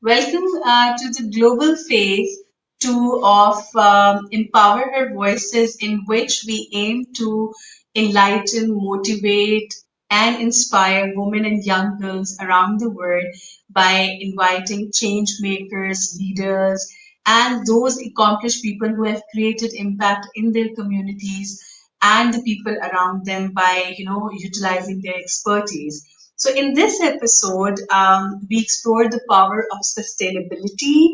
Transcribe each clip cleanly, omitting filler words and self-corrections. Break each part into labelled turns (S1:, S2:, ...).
S1: Welcome to the global phase two of Empower Her Voices, in which we aim to enlighten, motivate, and inspire women and young girls around the world by inviting change makers, leaders, and those accomplished people who have created impact in their communities and the people around them by utilizing their expertise. So, in this episode, we explore the power of sustainability,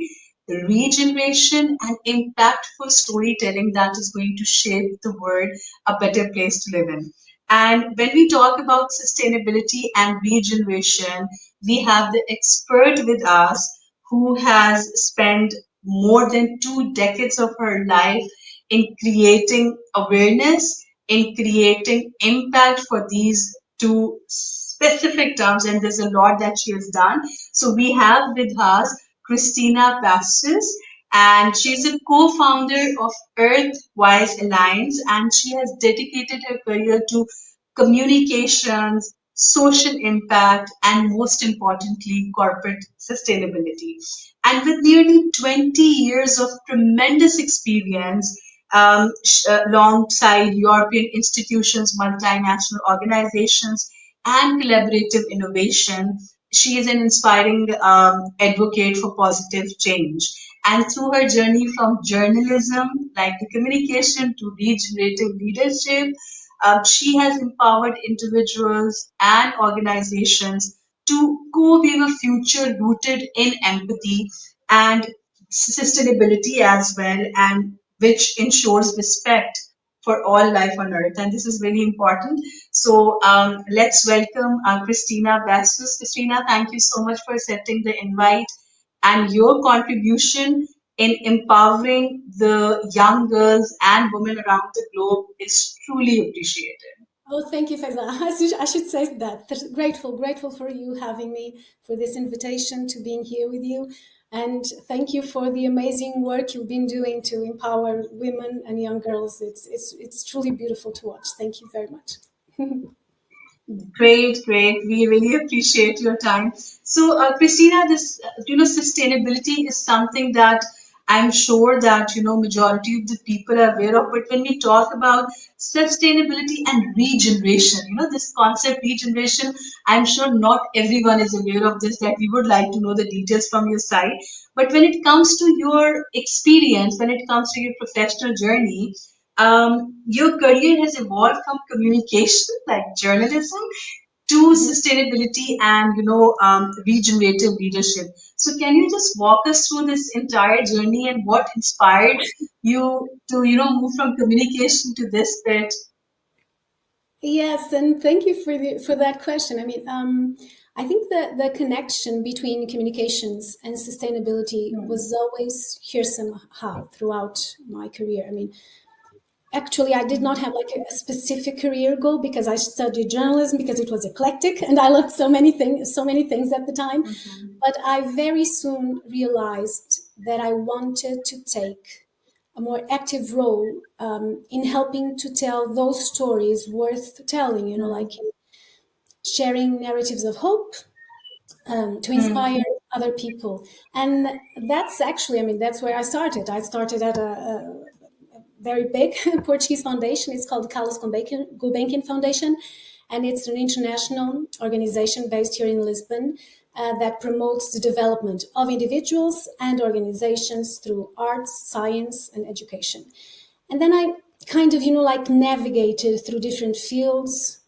S1: regeneration, and impactful storytelling that is going to shape the world a better place to live in. And when we talk about sustainability and regeneration, we have the expert with us who has spent more than 2 decades of her life in creating awareness, in creating impact for these two specific terms, and there's a lot that she has done. So we have with us Cristina Bastos, and she's a co-founder of EarthWise Alliance, and she has dedicated her career to communications, social impact, and most importantly, corporate sustainability. And with nearly 20 years of tremendous experience, alongside European institutions, multinational organizations, and collaborative innovation, she is an inspiring advocate for positive change. And through her journey from journalism, like the communication, to regenerative leadership, she has empowered individuals and organizations to co-weave a future rooted in empathy and sustainability as well, and which ensures respect for all life on earth. And this is very important. So let's welcome Cristina Bastos. Cristina, thank you so much for accepting the invite, and your contribution in empowering the young girls and women around the globe is truly appreciated.
S2: Oh, thank you, Faiza. I should say that. Grateful for you having me, for this invitation to being here with you. And thank you for the amazing work you've been doing to empower women and young girls. It's truly beautiful to watch. Thank you very much.
S1: Great, great. We really appreciate your time. So, Christina, this sustainability is something that I'm sure that majority of the people are aware of. But when we talk about sustainability and regeneration, this concept regeneration, I'm sure not everyone is aware of this. That we would like to know the details from your side. But when it comes to your experience, when it comes to your professional journey, your career has evolved from communication, like journalism, to sustainability and regenerative leadership. So, can you just walk us through this entire journey and what inspired you to move from communication to this bit?
S2: Yes, and thank you for that question. I mean, I think the connection between communications and sustainability was always here somehow throughout my career. I mean, actually, I did not have like a specific career goal because I studied journalism because it was eclectic and I loved so many things at the time. But I very soon realized that I wanted to take a more active role in helping to tell those stories worth telling, like sharing narratives of hope, to inspire other people. And that's actually, I mean, that's where I started. I started at a very big Portuguese foundation. It's called the Carlos Gulbenkian Foundation, and it's an international organization based here in Lisbon that promotes the development of individuals and organizations through arts, science, and education. And then I kind of, like navigated through different fields,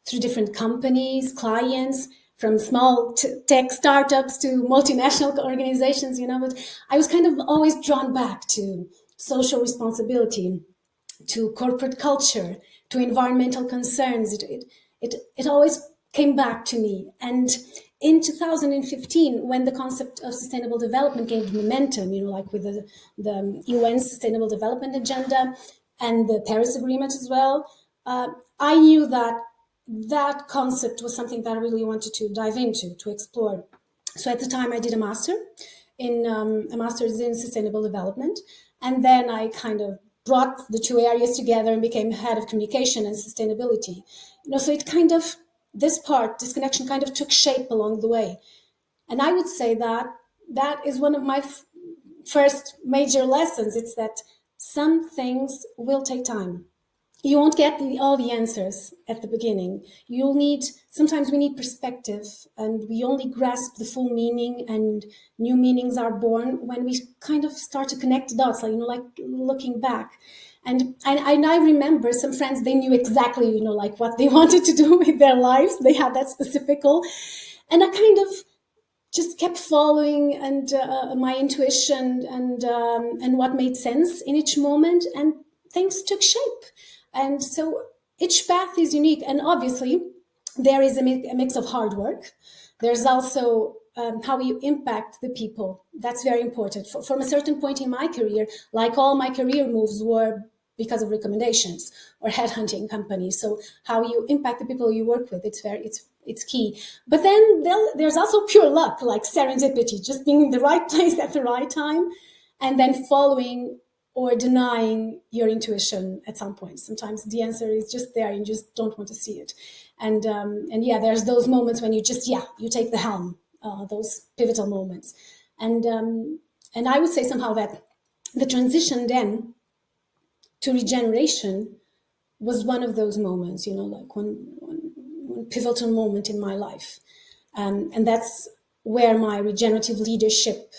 S2: through different companies, clients, from small tech startups to multinational organizations, but I was kind of always drawn back to social responsibility, to corporate culture, to environmental concerns. It always came back to me. And in 2015, when the concept of sustainable development gained momentum, like with the UN Sustainable Development Agenda and the Paris Agreement as well, I knew that concept was something that I really wanted to dive into, to explore. So at the time, I did a master's in sustainable development, and then I kind of brought the two areas together and became head of communication and sustainability. So it kind of this connection kind of took shape along the way. And I would say that that is one of my first major lessons. It's that some things will take time. You won't get all the answers at the beginning. Sometimes we need perspective, and we only grasp the full meaning, and new meanings are born when we kind of start to connect the dots, like looking back. And I remember some friends, they knew exactly, like what they wanted to do with their lives. They had that specific goal. And I kind of just kept following and my intuition and what made sense in each moment, and things took shape. And so each path is unique, and obviously there is a mix of hard work. There's also how you impact the people. That's very important. From a certain point in my career, like all my career moves were because of recommendations or headhunting companies. So how you impact the people you work with, it's key. But then there's also pure luck, like serendipity, just being in the right place at the right time, and then following or denying your intuition at some point. Sometimes the answer is just there, you just don't want to see it. And yeah, there's those moments when you take the helm, those pivotal moments. And I would say somehow that the transition then to regeneration was one of those moments, like one pivotal moment in my life. And that's where my regenerative leadership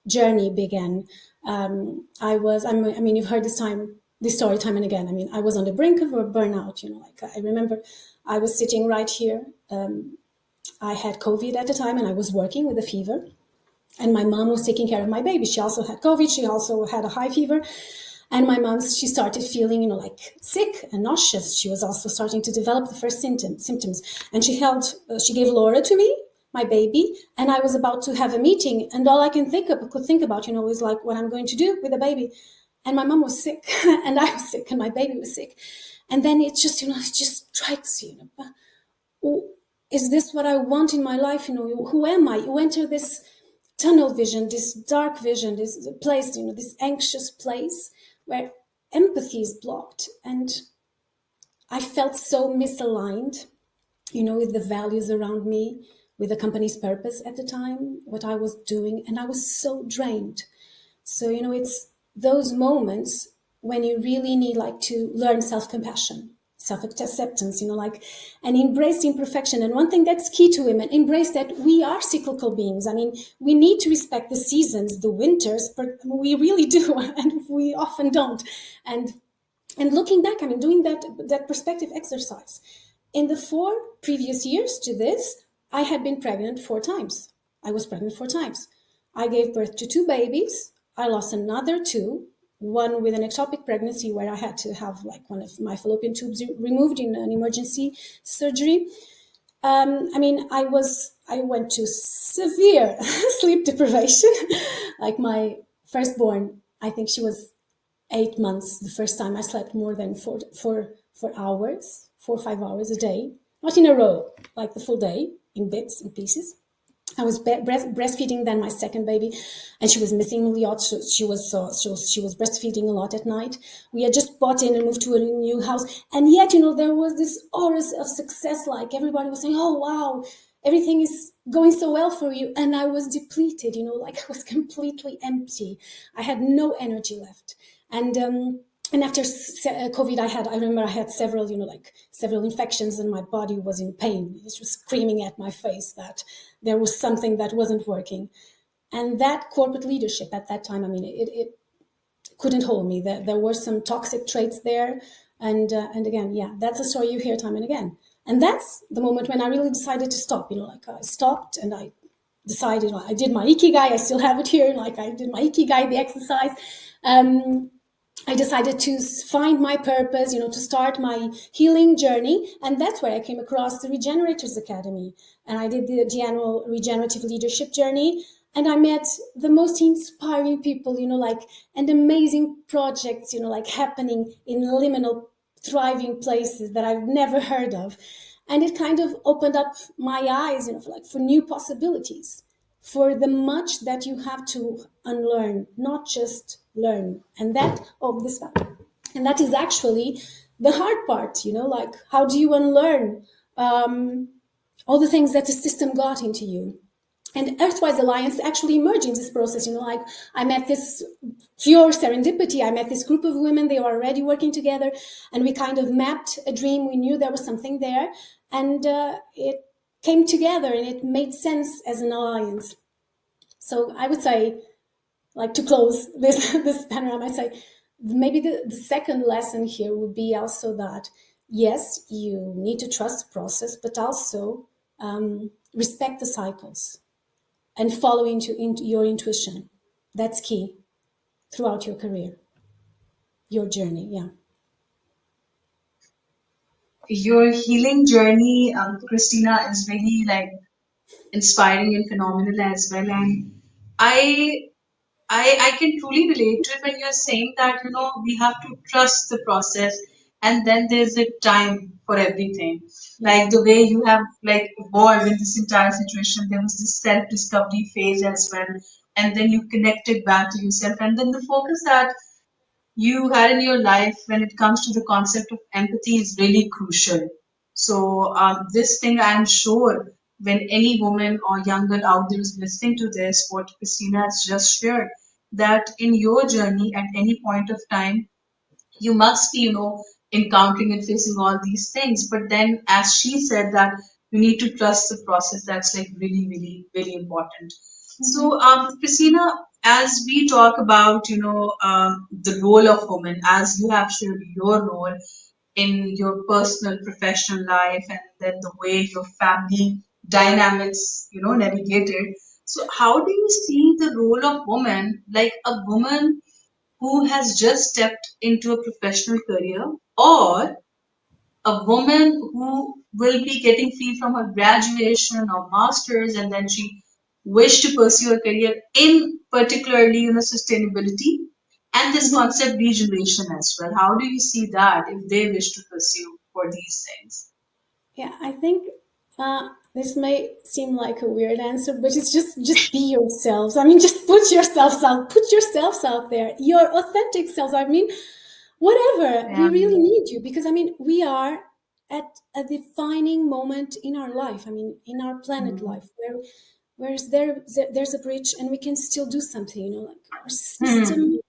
S2: journey began. You've heard this story time and again. I was on the brink of a burnout, I remember I was sitting right here. I had COVID at the time, and I was working with a fever, and my mom was taking care of my baby. She also had COVID. She also had a high fever. And my mom, she started feeling, sick and nauseous. She was also starting to develop the first symptoms. And she gave Laura to me, my baby, and I was about to have a meeting. And all I could think about, is like what I'm going to do with the baby. And my mom was sick, and I was sick, and my baby was sick. And then it just strikes you. Is this what I want in my life? Who am I? You enter this tunnel vision, this dark vision, this place, this anxious place where empathy is blocked. And I felt so misaligned, with the values around me, with the company's purpose at the time, what I was doing, and I was so drained. So, it's those moments when you really need to learn self-compassion, self-acceptance, and embrace imperfection. And one thing that's key to women, embrace that we are cyclical beings. We need to respect the seasons, the winters, but we really do, and we often don't. And looking back, doing that perspective exercise. In the 4 previous years to this, I had been pregnant 4 times. I was pregnant 4 times. I gave birth to 2 babies. I lost another 2. One with an ectopic pregnancy where I had to have one of my fallopian tubes removed in an emergency surgery. I went to severe sleep deprivation. My firstborn, I think she was 8 months. The first time I slept more than 4 hours, 4 or 5 hours a day, not in a row, like the full day, in bits and pieces. I was breastfeeding then my second baby, and she was missing a lot. She was breastfeeding a lot at night. We had just bought in and moved to a new house, and yet there was this aura of success. Everybody was saying, "Oh wow, everything is going so well for you," and I was depleted. I was completely empty. I had no energy left, and after COVID, I remember I had several, several infections, and my body was in pain. It was screaming at my face that there was something that wasn't working. And that corporate leadership at that time, it couldn't hold me. There were some toxic traits there. And again, that's a story you hear time and again. And that's the moment when I really decided to stop. I stopped, and I decided, I did my Ikigai. I still have it here. I did my Ikigai, the exercise. I decided to find my purpose, to start my healing journey. And that's where I came across the Regenerators Academy. And I did the annual Regenerative Leadership Journey. And I met the most inspiring people, and amazing projects, happening in liminal, thriving places that I've never heard of. And it kind of opened up my eyes, for new possibilities, for the much that you have to unlearn, not just learn. And that is actually the hard part, how do you unlearn all the things that the system got into you? And EarthWise Alliance actually emerged in this process. Like I met this pure serendipity. I met this group of women. They were already working together, and we kind of mapped a dream. We knew there was something there, and it came together, and it made sense as an alliance. So I would say, like to close this panorama, I'd say maybe the second lesson here would be also that yes, you need to trust the process, but also respect the cycles and follow into your intuition. That's key throughout your career, your journey. Yeah.
S1: Your healing journey, Christina, is really like inspiring and phenomenal as well. And I I can truly relate to it when you're saying that, we have to trust the process, and then there's a time for everything.
S2: Yeah.
S1: Like the way you have like evolved in this entire situation, there was this self-discovery phase as well. And then you connected back to yourself. And then the focus that you had in your life when it comes to the concept of empathy is really crucial. So, this thing I'm sure when any woman or young girl out there is listening to this, what Christina has just shared, that in your journey at any point of time, you must be, encountering and facing all these things. But then, as she said, that you need to trust the process. That's like really, really, really important. So, Christina, as we talk about, the role of women, as you have shared your role in your personal, professional life, and then the way your family dynamics, navigated. So, how do you see the role of woman, like a woman who has just stepped into a professional career, or a woman who will be getting free from her graduation or masters, and then she wish to pursue a career in particularly, sustainability and this
S2: Mhm.
S1: concept regeneration as well? How do you see that if they wish to pursue for these things?
S2: Yeah, I think this may seem like a weird answer, but it's just be yourselves. I mean, just put yourselves out there, your authentic selves. I mean, whatever,
S1: Yeah.
S2: we really need you because I mean, we are at a defining moment in our life. I mean, in our planet
S1: Hmm.
S2: life, whereas there's a bridge, and we can still do something. Like our
S1: Hmm.
S2: system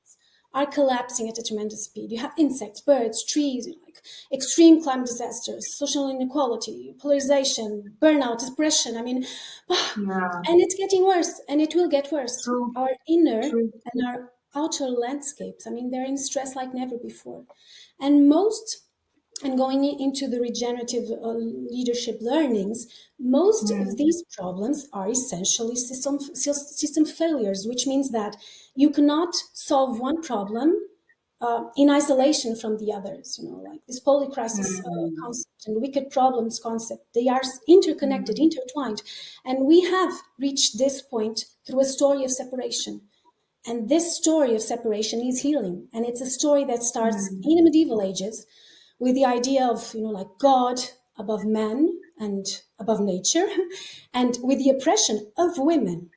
S2: are collapsing at a tremendous speed. You have insects, birds, trees, like extreme climate disasters, social inequality, polarization, burnout, depression. I mean,
S1: Yeah.
S2: and it's getting worse, and it will get worse.
S1: True.
S2: Our inner
S1: True.
S2: and our outer landscapes, I mean, they're in stress like never before. And most and going into the regenerative leadership learnings, most of
S1: Hmm.
S2: these problems are essentially system failures, which means that you cannot solve one problem in isolation from the others. Like this polycrisis
S1: Hmm.
S2: concept and wicked problems concept, they are interconnected,
S1: Hmm.
S2: intertwined. And we have reached this point through a story of separation. And this story of separation is healing. And it's a story that starts
S1: Hmm.
S2: in the medieval ages with the idea of, like God above man and above nature, and with the oppression of women,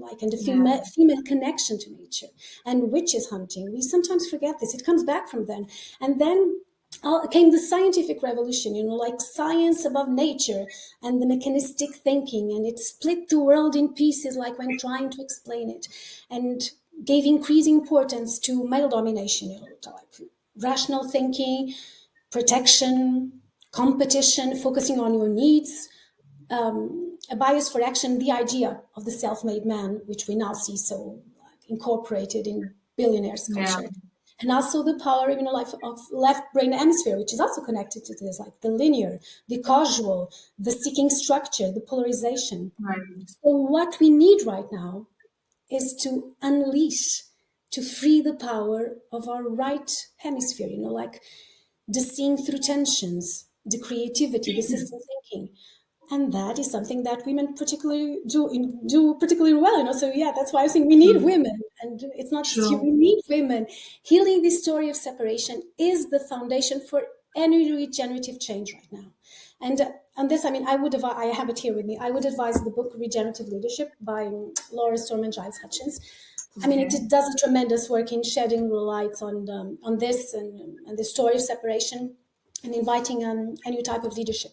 S2: like, and the
S1: Yeah.
S2: female connection to nature, and witches hunting. We sometimes forget this. It comes back from then. And then came the scientific revolution, like science above nature and the mechanistic thinking, and it split the world in pieces, like when trying to explain it, and gave increasing importance to male domination, like rational thinking, protection, competition, focusing on your needs, a bias for action, the idea of the self-made man, which we now see so incorporated in billionaires
S1: Yeah.
S2: culture. And also the power, life of left brain hemisphere, which is also connected to this, like the linear, the causal, the seeking structure, the polarization.
S1: Right.
S2: So what we need right now is to unleash, to free the power of our right hemisphere, like the seeing through tensions, the creativity, the system thinking. And that is something that women particularly do particularly well, So yeah, that's why I think we need
S1: Hmm.
S2: women, and it's not just you.
S1: True.
S2: We need women. Healing this story of separation is the foundation for any regenerative change right now. And on this, I mean, I have it here with me. I would advise the book Regenerative Leadership by Laura Storm and Giles Hutchins. I mean,
S1: Okay.
S2: it does a tremendous work in shedding the lights on this and the story of separation, and inviting a new type of leadership,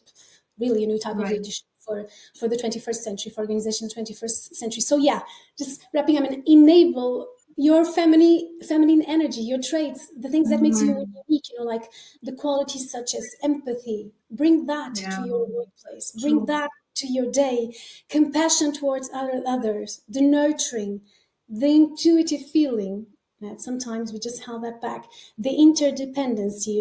S2: really a new type of
S1: Right.
S2: leadership for the 21st century, for organization 21st century. So yeah, just wrapping up and enable your feminine energy, your traits, the things that makes you unique, like the qualities such as empathy. Bring that to
S1: Yeah.
S2: your workplace. Bring
S1: True.
S2: that to your day. Compassion towards others, the nurturing, the intuitive feeling. Sometimes we just held that back. The interdependency,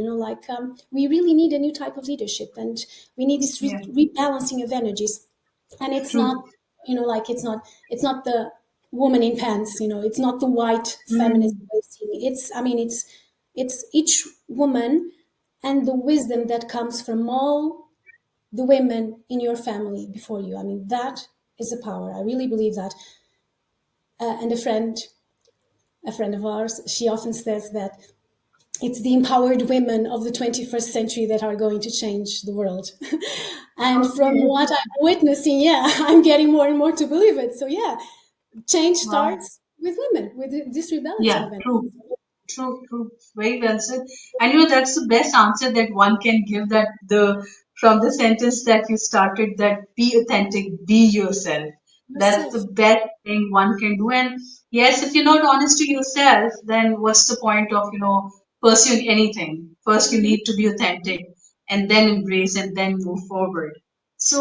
S2: we really need a new type of leadership, and we need this
S1: Yeah.
S2: rebalancing of energies. And it's not,
S1: True.
S2: it's not the woman in pants, it's not the white feminist
S1: Mm.
S2: way of seeing it. It's each woman and the wisdom that comes from all the women in your family before you. That is a power. I really believe that. And a friend of ours, she often says that it's the empowered women of the 21st century that are going to change the world. And from
S1: Okay.
S2: what I'm witnessing, yeah, I'm getting more and more to believe it. So yeah, change
S1: Wow.
S2: starts with women, with this rebalancing
S1: Yeah,
S2: of energy.
S1: true. True, true. Very well said. And that's the best answer that one can give, that the from the sentence that you started, that be authentic, be yourself. That's the
S2: Yourself.
S1: best thing one can do. And yes, if you're not honest to yourself, then what's the point of, pursuing anything? First you
S2: Mhm.
S1: need to be authentic and then embrace and then move forward.
S2: And
S1: So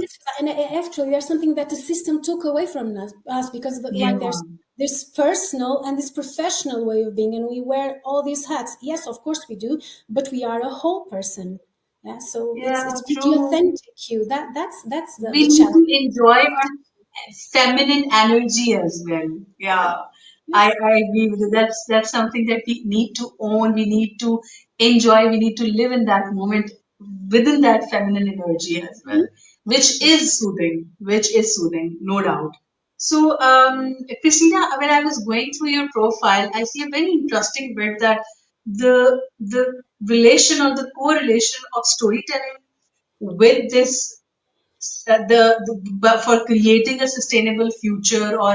S2: yes, and actually, there's something that the system took away from us because,
S1: yeah.
S2: there's this personal and this professional way of being, and we wear all these hats. Yes, of course we do, but we are a whole person. Yeah, so
S1: Yeah,
S2: it's be the
S1: true.
S2: authentic you. That's
S1: We
S2: the
S1: need
S2: challenge.
S1: to enjoy our feminine energy as well. Yeah,
S2: Yes.
S1: I agree with you. That's something that we need to own. We need to enjoy. We need to live in that moment within that feminine energy as well,
S2: Mhm.
S1: which is soothing, no doubt. So, Christina, when I was going through your profile, I see a very interesting bit that the relation or the correlation of storytelling with this but for creating a sustainable future, or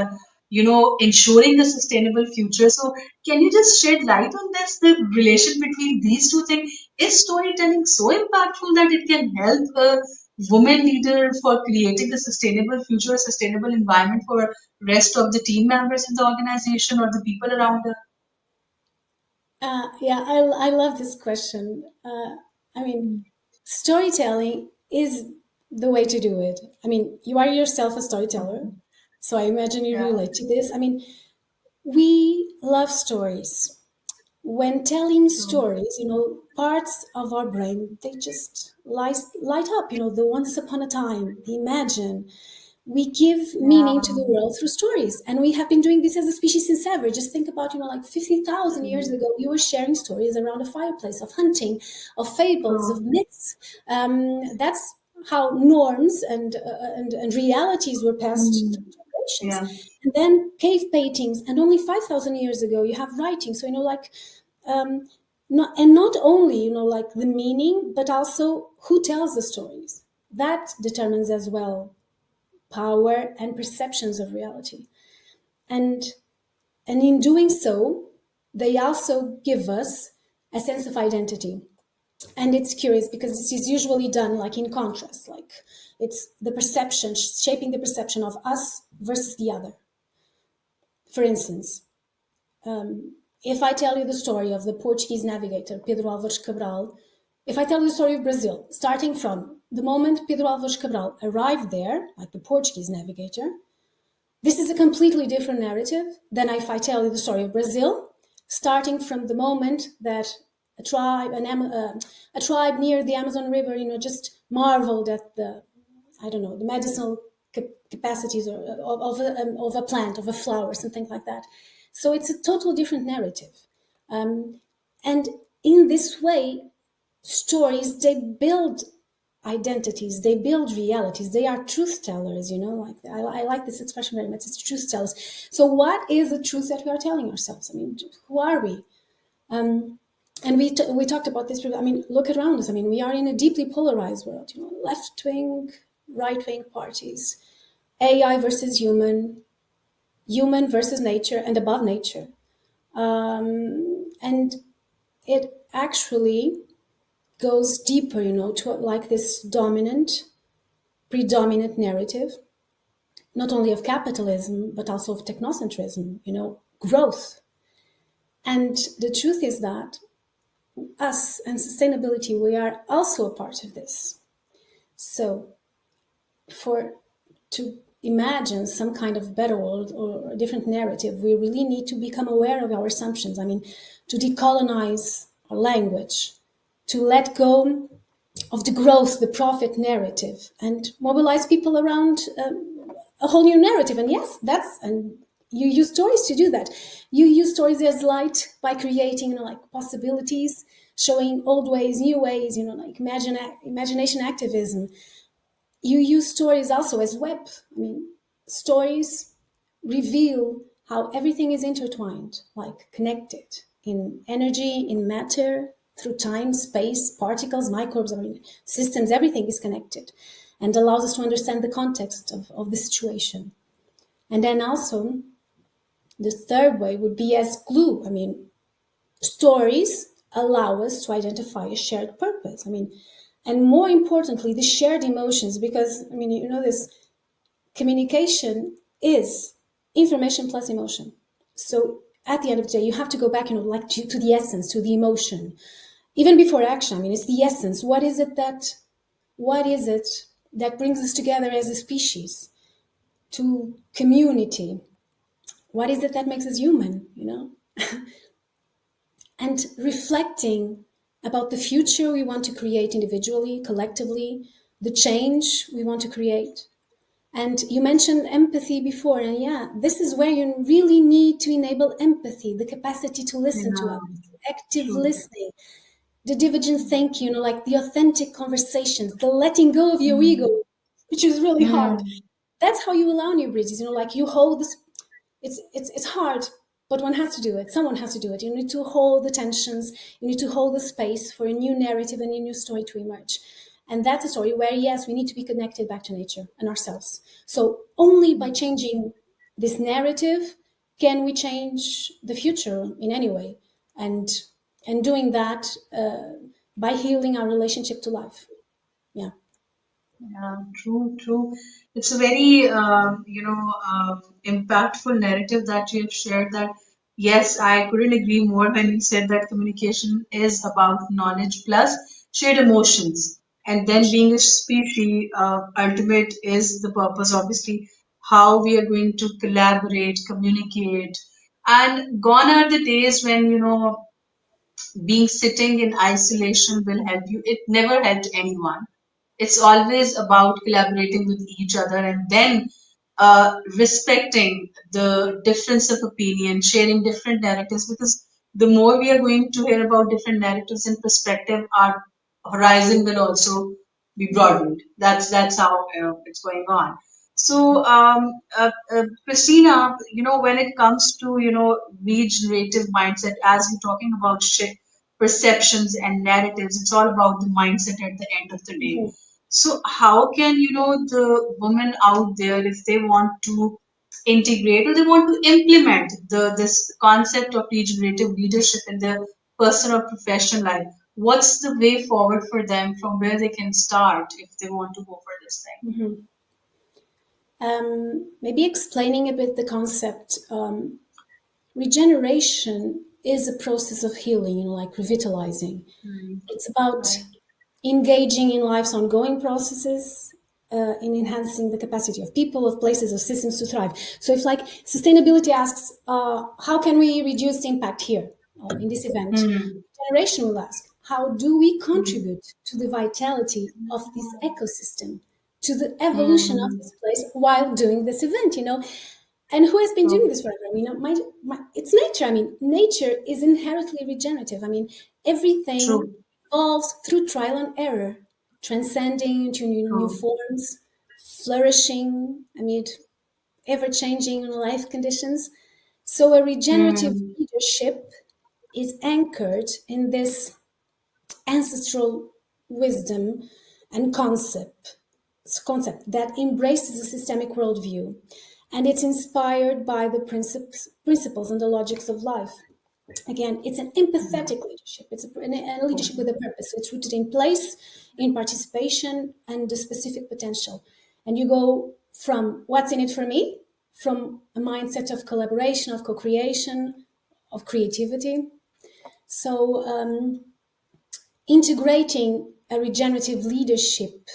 S1: ensuring a sustainable future. So can you just shed light on this, the relation between these two things? Is storytelling so impactful that it can help a woman leader for creating a sustainable future, a sustainable environment for rest of the team members in the organization or the people around her?
S2: Yeah, I love this question. I mean, storytelling is the way to do it. You are yourself a storyteller, so I imagine you
S1: Yeah.
S2: relate to this. We love stories. When telling
S1: True.
S2: stories, parts of our brain, they just light up, the once upon a time, the imagine. We give meaning to the
S1: Yeah.
S2: world through stories. And we have been doing this as a species since ever. Just think about, 50,000 years ago, we were sharing stories around a fireplace of hunting, of fables, of
S1: True.
S2: myths. That's how norms and realities were passed
S1: Mm.
S2: through generations.
S1: Yeah.
S2: And then cave paintings, and only 5,000 years ago, you have writing. So, um, not only, the meaning, but also who tells the stories. That determines as well power and perceptions of reality. And in doing so, they also give us a sense of identity. And it's curious because this is usually done like in contrast, like it's the perception, shaping the perception of us versus the other. For instance, if I tell you the story of the Portuguese navigator Pedro Álvares Cabral, if I tell you the story of Brazil, starting from the moment Pedro Álvares Cabral arrived there, like the Portuguese navigator, this is a completely different narrative than if I tell you the story of Brazil, starting from the moment that a tribe near the Amazon River, just marveled at the, I don't know, the medicinal capacities of a plant, of a flower, something like that. So it's a total different narrative. And in this way, stories, they build identities, they build realities, they are truth tellers, like I like this expression very much. It's truth tellers. So what is the truth that we are telling ourselves? Who are we? And we talked about this. Look around us. We are in a deeply polarized world, left wing, right wing parties, AI versus human versus nature, and above nature. And it actually goes deeper, to like this dominant predominant narrative, not only of capitalism, but also of technocentrism, growth. And the truth is that us and sustainability, we are also a part of this. So to imagine some kind of better world or a different narrative, we really need to become aware of our assumptions. I mean, to decolonize our language, to let go of the growth, the profit narrative, and mobilize people around a whole new narrative. And yes, and you use stories to do that. You use stories as light by creating, like possibilities, showing old ways, new ways, like imagination activism. You use stories also as web. I mean, stories reveal how everything is intertwined, like connected in energy, in matter, through time, space, particles, microbes, I mean, systems, everything is connected and allows us to understand the context of the situation. And then also, the third way would be as glue. I mean, stories allow us to identify a shared purpose. I mean, and more importantly, the shared emotions, because, I mean, this communication is information plus emotion. So at the end of the day, you have to go back, like to the essence, to the emotion. Even before action, I mean, it's the essence. What is it that brings us together as a species, to community? What is it that makes us human, And reflecting about the future we want to create individually, collectively, the change we want to create. And you mentioned empathy before, and yeah, this is where you really need to enable empathy, the capacity to listen to others, active listening, the divergent thinking, like the authentic conversations, the letting go of your ego, which is really hard. That's how you allow new bridges, like you hold this. It's hard, but one has to do it. Someone has to do it. You need to hold the tensions. You need to hold the space for a new narrative and a new story to emerge. And that's a story where, yes, we need to be connected back to nature and ourselves. So only by changing this narrative can we change the future in any way. And doing that by healing our relationship to life. Yeah.
S1: Yeah, true. It's a very, impactful narrative that you have shared. That yes, I couldn't agree more when you said that communication is about knowledge plus shared emotions, and then being a species, ultimate is the purpose. Obviously, how we are going to collaborate, communicate, and gone are the days when being sitting in isolation will help you. It never helped anyone. It's always about collaborating with each other and then respecting the difference of opinion, sharing different narratives. Because the more we are going to hear about different narratives and perspective, our horizon will also be broadened. That's how it's going on. So, Christina, when it comes to regenerative mindset, as we're talking about perceptions and narratives, it's all about the mindset at the end of the day.
S2: Mhm.
S1: So how can the women out there, if they want to integrate or they want to implement this concept of regenerative leadership in their personal or professional life, what's the way forward for them from where they can start if they want to go for this thing?
S2: Mhm. Maybe explaining a bit the concept. Regeneration is a process of healing, like revitalizing. It's about
S1: Right.
S2: engaging in life's ongoing processes, in enhancing the capacity of people, of places, of systems to thrive. So if like sustainability asks, how can we reduce the impact here in this event?
S1: Hmm.
S2: Generation will ask, how do we contribute to the vitality of this ecosystem, to the evolution of
S1: Hmm.
S2: this place while doing this event, And who has been doing
S1: True.
S2: this forever? I mean, it's nature. I mean, nature is inherently regenerative. I mean, everything
S1: True.
S2: evolves through trial and error, transcending into new
S1: True.
S2: forms, flourishing amid ever-changing life conditions. So a regenerative
S1: Hmm.
S2: leadership is anchored in this ancestral wisdom and concept that embraces a systemic worldview, and it's inspired by the principles and the logics of life. Again, it's an empathetic leadership. It's a leadership with a purpose. It's rooted in place, in participation, and the specific potential. And you go from what's in it for me, from a mindset of collaboration, of co-creation, of creativity. So integrating a regenerative leadership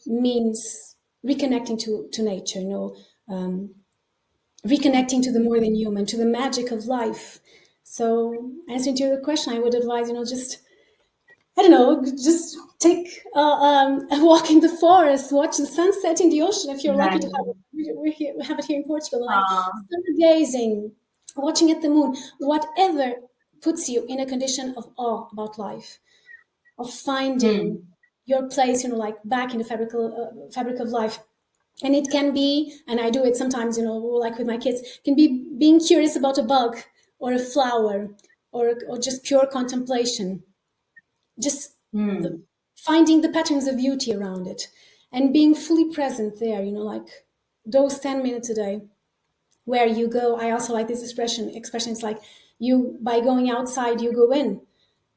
S2: means reconnecting to nature, reconnecting to the more than human, to the magic of life. So answering to your question, I would advise, just, I don't know, just take a walk in the forest, watch the sunset in the ocean if you're lucky to have
S1: Exactly.
S2: it. We have it here in Portugal, like
S1: Uh,
S2: stargazing, watching at the moon, whatever puts you in a condition of awe about life, of finding
S1: hmm.
S2: your place, like back in the fabric of life. And it can be, and I do it sometimes, like with my kids, can be being curious about a bug or a flower, or just pure contemplation, just the,
S1: Hmm.
S2: finding the patterns of beauty around it and being fully present there, like those 10 minutes a day where you go. I also like this expression. It's like, you, by going outside, you go in.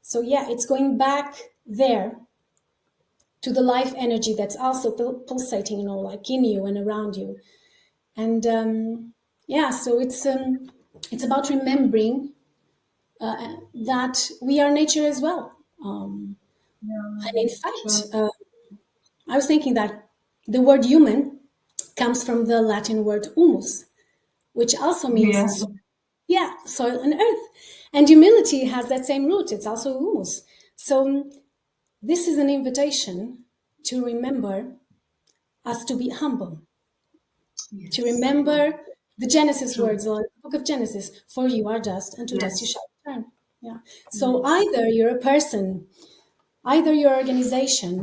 S2: So yeah, it's going back there to the life energy that's also pulsating, like in you and around you. And yeah, so it's about remembering that we are nature as well.
S1: Yeah.
S2: And in fact,
S1: Sure.
S2: I was thinking that the word human comes from the Latin word humus, which also
S1: Yeah.
S2: means, yeah, soil and earth. And humility has that same root. It's also humus. So this is an invitation to remember us to be humble, to
S1: Yes.
S2: remember the Genesis
S1: True.
S2: words, or the book of Genesis, for you are dust, and to dust you
S1: Yes.
S2: shall return. Yeah. So
S1: Yes.
S2: either you're a person, either your organization,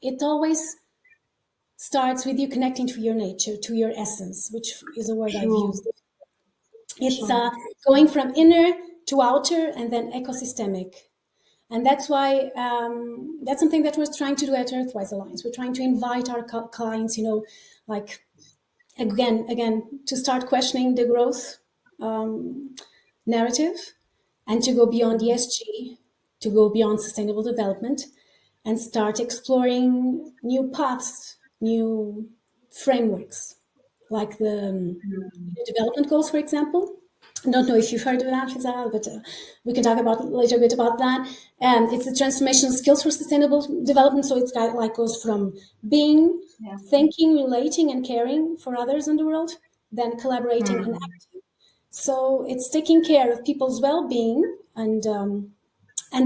S2: it always starts with you connecting to your nature, to your essence, which is a word I've
S1: True.
S2: used. It's
S1: True.
S2: going from inner to outer and then ecosystemic. And that's why that's something that we're trying to do at EarthWise Alliance. We're trying to invite our clients, like again, to start questioning the growth narrative and to go beyond ESG, to go beyond sustainable development and start exploring new paths, new frameworks, like the development goals, for example. I don't know if you've heard of that, Fizal, but we can talk about later a bit about that. And it's the transformational skills for sustainable development. So it's got, like, goes from being,
S1: Yeah.
S2: thinking, relating, and caring for others in the world, then collaborating and
S1: Hmm.
S2: acting. So it's taking care of people's well-being and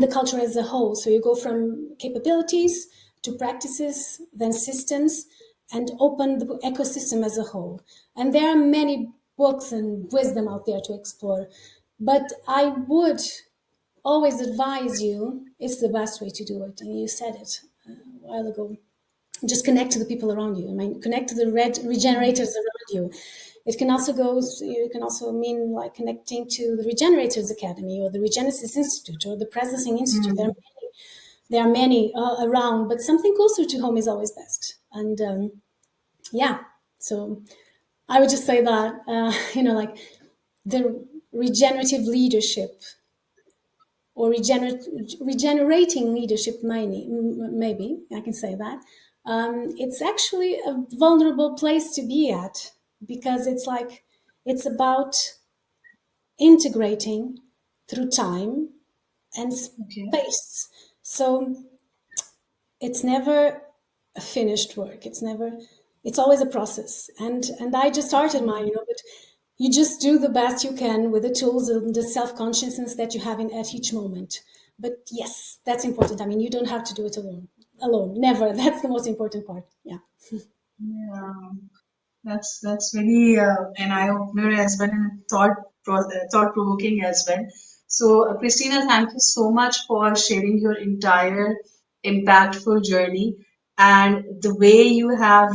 S2: the culture as a whole. So you go from capabilities to practices, then systems, and open the ecosystem as a whole. And there are many books and wisdom out there to explore. But I would always advise you, it's the best way to do it. And you said it a while ago. Just connect to the people around you. I mean, connect to the regenerators around you. It can also mean like connecting to the Regenerators Academy or the Regenesis Institute or the Presencing Institute.
S1: Hmm.
S2: There are many around, but something closer to home is always best. And yeah, so I would just say that like the regenerative leadership or regenerating leadership, maybe I can say that. It's actually a vulnerable place to be at because it's about integrating through time and
S1: Okay.
S2: space. So it's never a finished work. It's always a process. And I just started mine, but you just do the best you can with the tools and the self-consciousness that you have at each moment. But yes, that's important. I mean, you don't have to do it alone. Never. That's the most important part. Yeah.
S1: Yeah. That's very an eye opener as well and thought provoking as well. So, Christina, thank you so much for sharing your entire impactful journey and the way you have,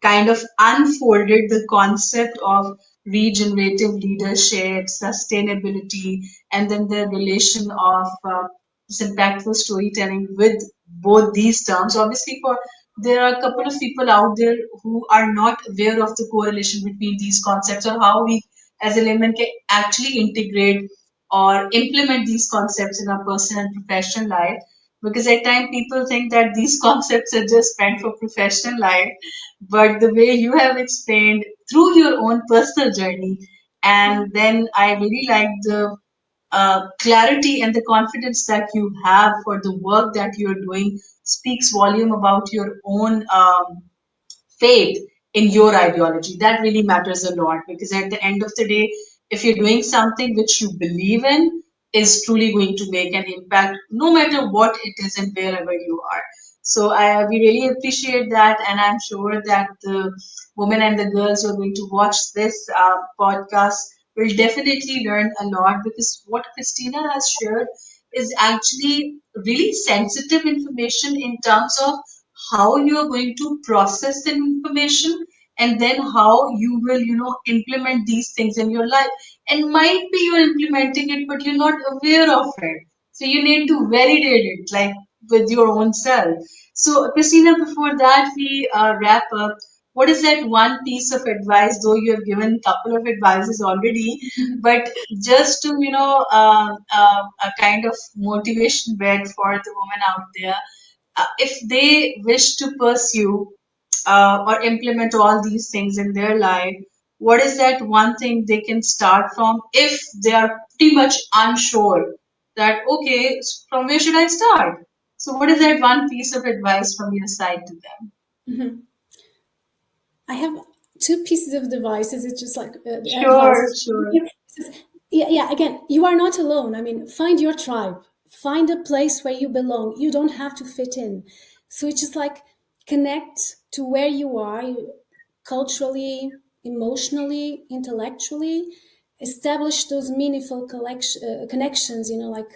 S1: kind of unfolded the concept of regenerative leadership, sustainability, and then the relation of this impactful storytelling with both these terms. Obviously, for there are a couple of people out there who are not aware of the correlation between these concepts or how we as a layman can actually integrate or implement these concepts in our personal and professional life. because at times people think that these concepts are just meant for professional life, but the way you have explained through your own personal journey,
S2: Yeah.
S1: and then I really like the clarity and the confidence that you have for the work that you're doing speaks volume about your own faith in your ideology. That really matters a lot, because at the end of the day, if you're doing something which you believe in, is truly going to make an impact no matter what it is and wherever you are. So we really appreciate that, and I'm sure that the women and the girls who are going to watch this podcast will definitely learn a lot, because what Christina has shared is actually really sensitive information in terms of how you are going to process the information, and then how you will implement these things in your life. And might be you're implementing it but you're not aware of it, so you need to validate it, like with your own self. So Christina, before that we wrap up, what is that one piece of advice, though you have given a couple of advices already, but just to a kind of motivation bed for the woman out there, if they wish to pursue or implement all these things in their life, what is that one thing they can start from if they are pretty much unsure that, okay, from where should I start? So, what is that one piece of advice from your side to them?
S2: Mhm. I have two pieces of devices. It's just like
S1: Sure,
S2: advices.
S1: sure.
S2: Yeah, yeah. Again, you are not alone. I mean, find your tribe. Find a place where you belong. You don't have to fit in. So it's just like connect to where you are culturally, emotionally, intellectually. Establish those meaningful connections. Like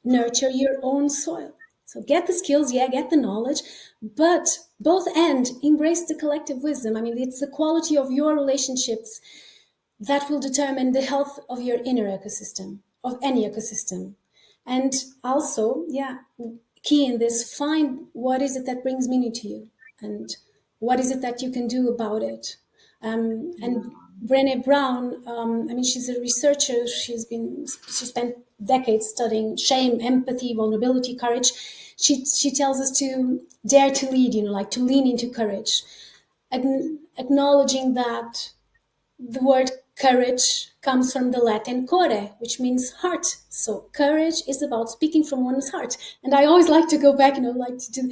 S2: nurture your own soil. So get the skills, yeah, get the knowledge, but both end embrace the collective wisdom. I mean, it's the quality of your relationships that will determine the health of your inner ecosystem, of any ecosystem. And also, yeah, key in this, find what is it that brings meaning to you, and what is it that you can do about it. And Brené Brown, I mean, she's a researcher. She spent decades studying shame, empathy, vulnerability, courage. She tells us to dare to lead, like to lean into courage, acknowledging that the word courage comes from the Latin core, which means heart. So courage is about speaking from one's heart. And I always like to go back, like to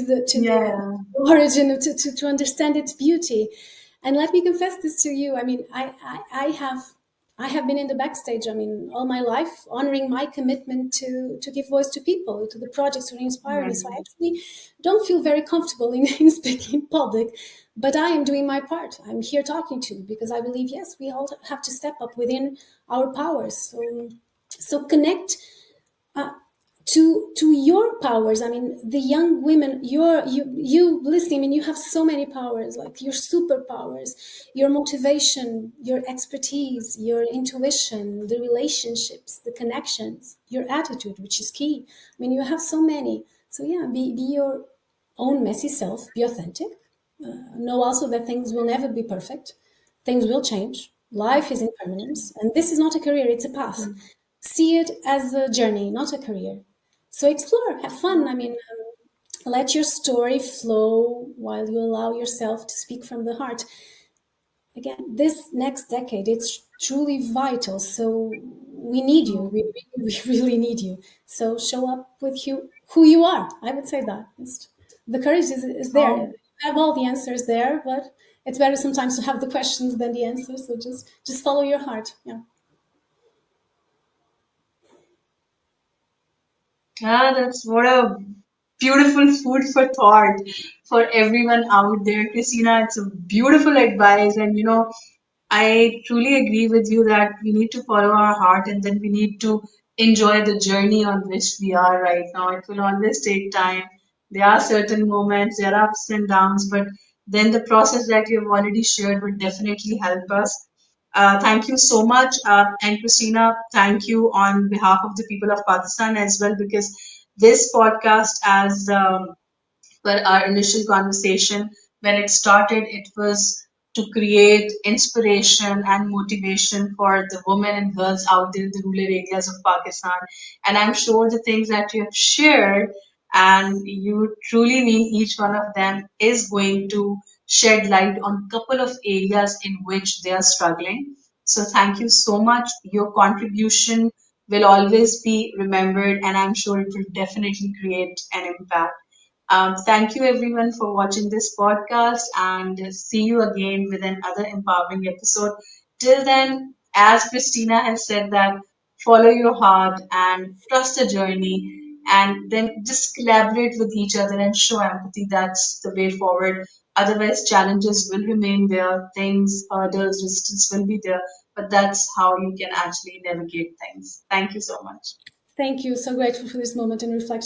S2: the
S1: Yeah.
S2: origin to understand its beauty. And let me confess this to you. I mean, I have been in the backstage. I mean, all my life, honoring my commitment to give voice to people, to the projects that inspire me. So I
S1: Right.
S2: actually don't feel very comfortable in speaking in public, but I am doing my part. I'm here talking to you because I believe, yes, we all have to step up within our powers. So connect uh, to your powers. I mean, the young women, you listening. I mean, you have so many powers, like your superpowers, your motivation, your expertise, your intuition, the relationships, the connections, your attitude, which is key. I mean, you have so many. So yeah, be your own messy self. Be authentic. Know also that things will never be perfect. Things will change. Life is impermanence, and this is not a career; it's a path. See it as a journey, not a career. So explore, have fun. I mean, let your story flow while you allow yourself to speak from the heart. Again, this next decade, it's truly vital. So we need you. We really need you. So show up with who you are. I would say that. The courage is there.
S1: Oh,
S2: You have all the answers there, but it's better sometimes to have the questions than the answers. So just follow your heart. Yeah.
S1: yeah, that's what a beautiful food for thought for everyone out there. Christina, it's a beautiful advice. And I truly agree with you that we need to follow our heart, and then we need to enjoy the journey on which we are right now. It will always take time. There are certain moments, there are ups and downs, but then the process that you have already shared would definitely help us. Thank you so much. And Christina, thank you on behalf of the people of Pakistan as well, because this podcast, as per our initial conversation, when it started, it was to create inspiration and motivation for the women and girls out there in the rural areas of Pakistan. And I'm sure the things that you have shared and you truly mean each one of them is going to shed light on a couple of areas in which they are struggling. So thank you so much. Your contribution will always be remembered, and I'm sure it will definitely create an impact. Thank you everyone for watching this podcast and see you again with another empowering episode. Till then, as Christina has said that follow your heart and trust the journey and then just collaborate with each other and show empathy. That's the way forward. Otherwise, challenges will remain there, things, hurdles, resistance will be there, but that's how you can actually navigate things. Thank you so much.
S2: Thank you. So grateful for this moment and reflection.